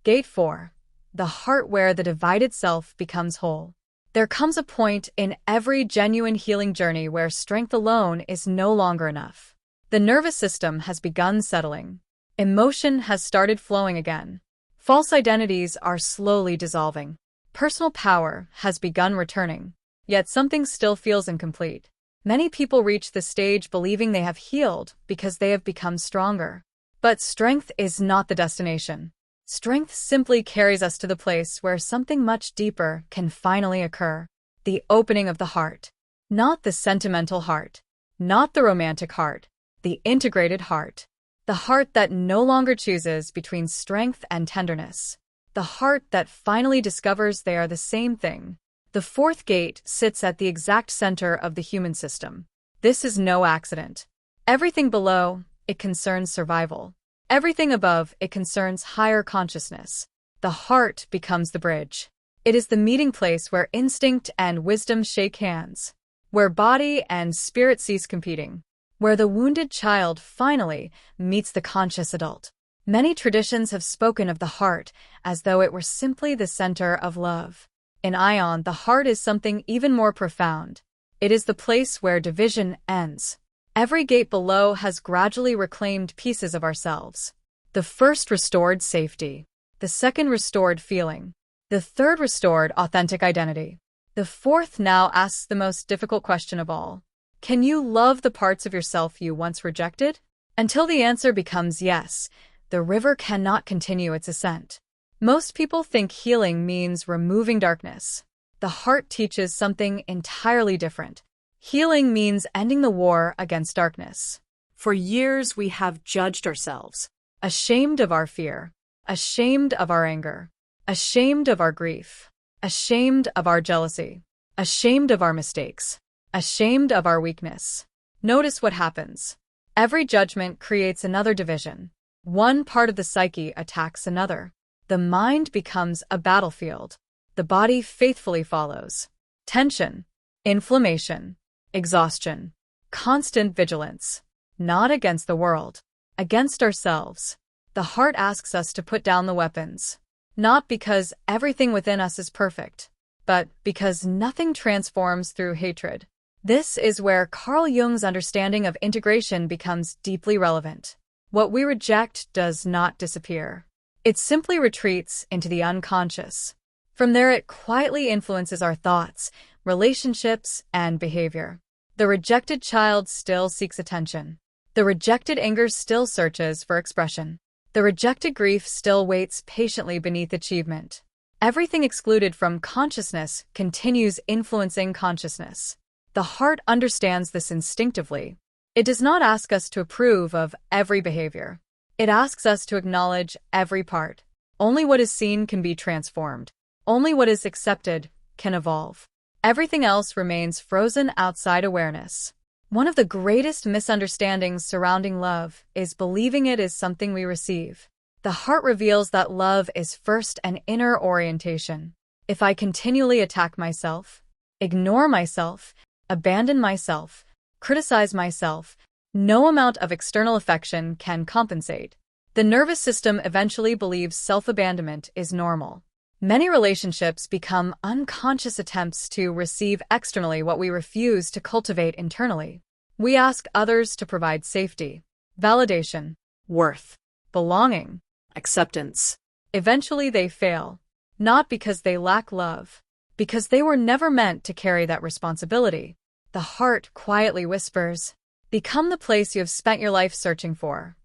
Gate 4. The heart where the divided self becomes whole. There comes a point in every genuine healing journey where strength alone is no longer enough. The nervous system has begun settling. Emotion has started flowing again. False identities are slowly dissolving. Personal power has begun returning. Yet something still feels incomplete. Many people reach this stage believing they have healed because they have become stronger. But strength is not the destination. Strength simply carries us to the place where something much deeper can finally occur. The opening of the heart. Not the sentimental heart. Not the romantic heart. The integrated heart. The heart that no longer chooses between strength and tenderness. The heart that finally discovers they are the same thing. The fourth gate sits at the exact center of the human system. This is no accident. Everything below, it concerns survival. Everything above, it concerns higher consciousness. The heart becomes the bridge. It is the meeting place where instinct and wisdom shake hands, where body and spirit cease competing, where the wounded child finally meets the conscious adult. Many traditions have spoken of the heart as though it were simply the center of love. In Ion, the heart is something even more profound. It is the place where division ends. Every gate below has gradually reclaimed pieces of ourselves. The first restored safety. The second restored feeling. The third restored authentic identity. The fourth now asks the most difficult question of all. Can you love the parts of yourself you once rejected? Until the answer becomes yes, the river cannot continue its ascent. Most people think healing means removing darkness. The heart teaches something entirely different. Healing means ending the war against darkness. For years, we have judged ourselves, ashamed of our fear, ashamed of our anger, ashamed of our grief, ashamed of our jealousy, ashamed of our mistakes, ashamed of our weakness. Notice what happens. Every judgment creates another division. One part of the psyche attacks another. The mind becomes a battlefield. The body faithfully follows. Tension, inflammation, exhaustion, constant vigilance. Not against the world, against ourselves. The heart asks us to put down the weapons. Not because everything within us is perfect, but because nothing transforms through hatred. This is where Carl Jung's understanding of integration becomes deeply relevant. What we reject does not disappear. It simply retreats into the unconscious. From there, it quietly influences our thoughts, relationships, and behavior. The rejected child still seeks attention. The rejected anger still searches for expression. The rejected grief still waits patiently beneath achievement. Everything excluded from consciousness continues influencing consciousness. The heart understands this instinctively. It does not ask us to approve of every behavior. It asks us to acknowledge every part. Only what is seen can be transformed. Only what is accepted can evolve. Everything else remains frozen outside awareness. One of the greatest misunderstandings surrounding love is believing it is something we receive. The heart reveals that love is first an inner orientation. If I continually attack myself, ignore myself, abandon myself, criticize myself, no amount of external affection can compensate. The nervous system eventually believes self-abandonment is normal. Many relationships become unconscious attempts to receive externally what we refuse to cultivate internally. We ask others to provide safety, validation, worth, belonging, acceptance. Eventually they fail, not because they lack love, because they were never meant to carry that responsibility. The heart quietly whispers, "Become the place you have spent your life searching for."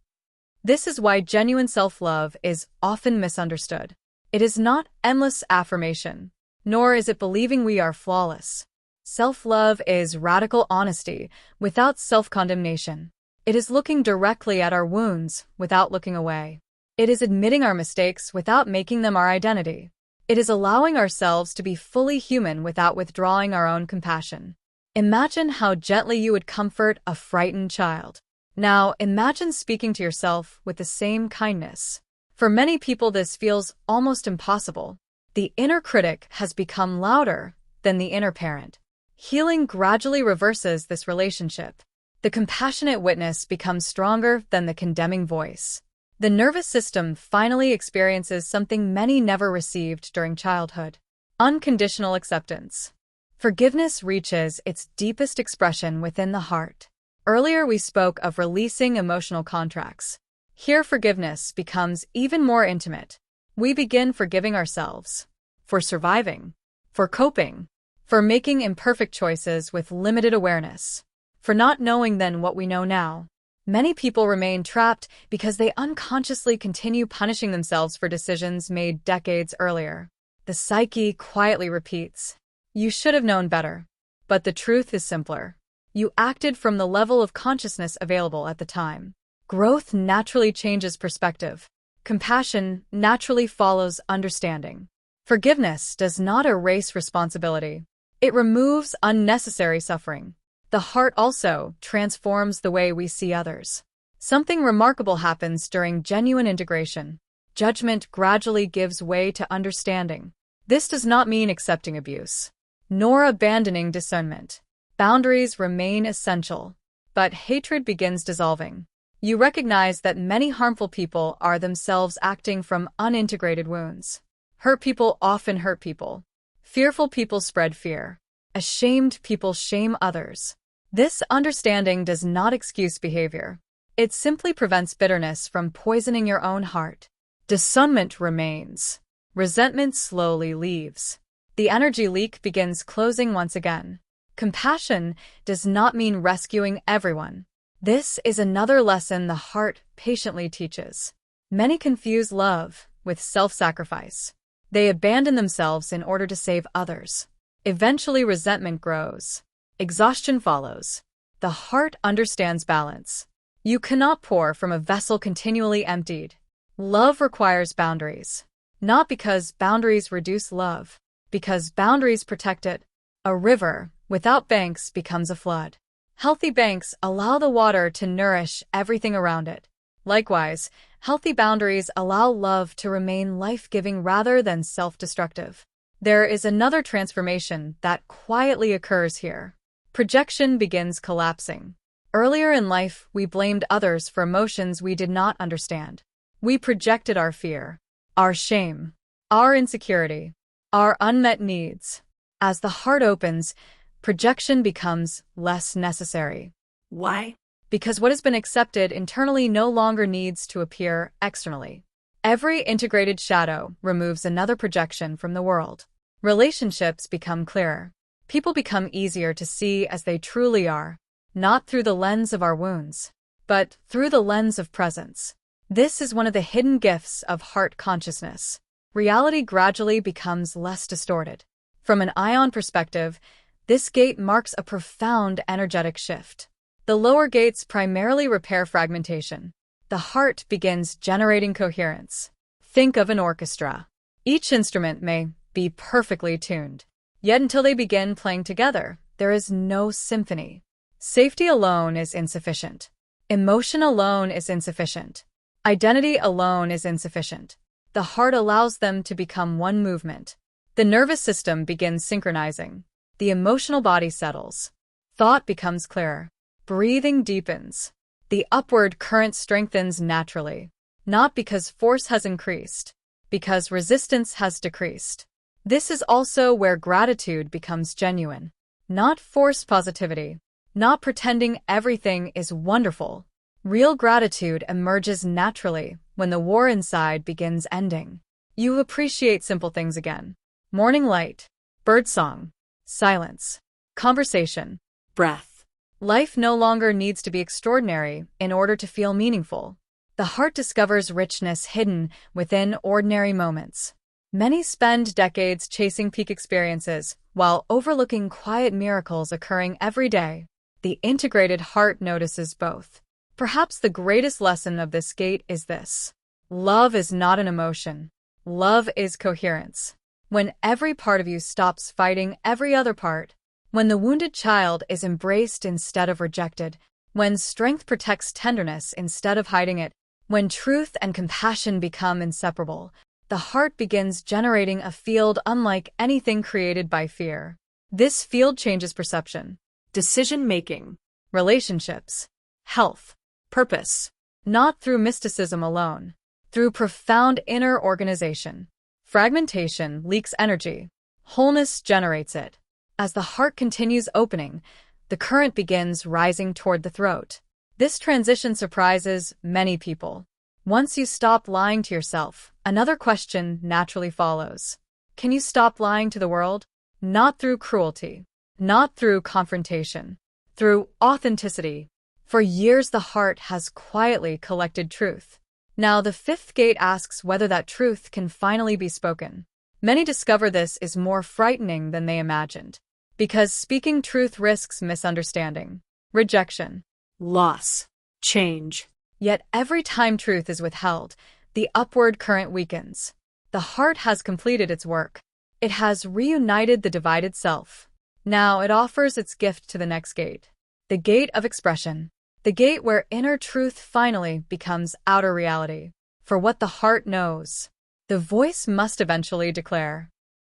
This is why genuine self-love is often misunderstood. It is not endless affirmation, nor is it believing we are flawless. Self-love is radical honesty without self-condemnation. It is looking directly at our wounds without looking away. It is admitting our mistakes without making them our identity. It is allowing ourselves to be fully human without withdrawing our own compassion. Imagine how gently you would comfort a frightened child. Now, imagine speaking to yourself with the same kindness. For many people, this feels almost impossible. The inner critic has become louder than the inner parent. Healing gradually reverses this relationship. The compassionate witness becomes stronger than the condemning voice. The nervous system finally experiences something many never received during childhood: unconditional acceptance. Forgiveness reaches its deepest expression within the heart. Earlier we spoke of releasing emotional contracts. Here forgiveness becomes even more intimate. We begin forgiving ourselves for surviving, for coping, for making imperfect choices with limited awareness, for not knowing then what we know now. Many people remain trapped because they unconsciously continue punishing themselves for decisions made decades earlier. The psyche quietly repeats, "You should have known better." But the truth is simpler. You acted from the level of consciousness available at the time. Growth naturally changes perspective. Compassion naturally follows understanding. Forgiveness does not erase responsibility. It removes unnecessary suffering. The heart also transforms the way we see others. Something remarkable happens during genuine integration. Judgment gradually gives way to understanding. This does not mean accepting abuse, nor abandoning discernment. Boundaries remain essential, but hatred begins dissolving. You recognize that many harmful people are themselves acting from unintegrated wounds. Hurt people often hurt people. Fearful people spread fear. Ashamed people shame others. This understanding does not excuse behavior. It simply prevents bitterness from poisoning your own heart. Discernment remains. Resentment slowly leaves. The energy leak begins closing once again. Compassion does not mean rescuing everyone. This is another lesson the heart patiently teaches. Many confuse love with self-sacrifice. They abandon themselves in order to save others. Eventually, resentment grows. Exhaustion follows. The heart understands balance. You cannot pour from a vessel continually emptied. Love requires boundaries. Not because boundaries reduce love, because boundaries protect it. A river without banks becomes a flood. Healthy banks allow the water to nourish everything around it. Likewise, healthy boundaries allow love to remain life-giving rather than self-destructive. There is another transformation that quietly occurs here. Projection begins collapsing. Earlier in life, we blamed others for emotions we did not understand. We projected our fear, our shame, our insecurity, our unmet needs. As the heart opens, projection becomes less necessary. Why? Because what has been accepted internally no longer needs to appear externally. Every integrated shadow removes another projection from the world. Relationships become clearer. People become easier to see as they truly are, not through the lens of our wounds, but through the lens of presence. This is one of the hidden gifts of heart consciousness. Reality gradually becomes less distorted. From an ion perspective, this gate marks a profound energetic shift. The lower gates primarily repair fragmentation. The heart begins generating coherence. Think of an orchestra. Each instrument may be perfectly tuned, yet until they begin playing together, there is no symphony. Safety alone is insufficient. Emotion alone is insufficient. Identity alone is insufficient. The heart allows them to become one movement. The nervous system begins synchronizing. The emotional body settles. Thought becomes clearer. Breathing deepens. The upward current strengthens naturally. Not because force has increased, because resistance has decreased. This is also where gratitude becomes genuine. Not forced positivity. Not pretending everything is wonderful. Real gratitude emerges naturally when the war inside begins ending. You appreciate simple things again. Morning light, birdsong, silence, conversation, Breath. Life no longer needs to be extraordinary in order to feel meaningful. The heart discovers richness hidden within ordinary moments. Many spend decades chasing peak experiences while overlooking quiet miracles occurring every day. The integrated heart notices both. Perhaps the greatest lesson of this gate is this: love is not an emotion. Love is coherence. When every part of you stops fighting every other part, when the wounded child is embraced instead of rejected, when strength protects tenderness instead of hiding it, when truth and compassion become inseparable, the heart begins generating a field unlike anything created by fear. This field changes perception, Decision-making. relationships, health, purpose. Not through mysticism alone, through profound inner organization. Fragmentation leaks energy. Wholeness generates it. As the heart continues opening, the current begins rising toward the throat. This transition surprises many people. Once you stop lying to yourself, another question naturally follows. Can you stop lying to the world? Not through cruelty, not through confrontation, through authenticity. For years, the heart has quietly collected truth. Now, the fifth gate asks whether that truth can finally be spoken. Many discover this is more frightening than they imagined, because speaking truth risks misunderstanding, rejection, Loss. Change. Yet every time truth is withheld, the upward current weakens. The heart has completed its work. It has reunited the divided self. Now it offers its gift to the next gate. The gate of expression. The gate where inner truth finally becomes outer reality. For what the heart knows, the voice must eventually declare.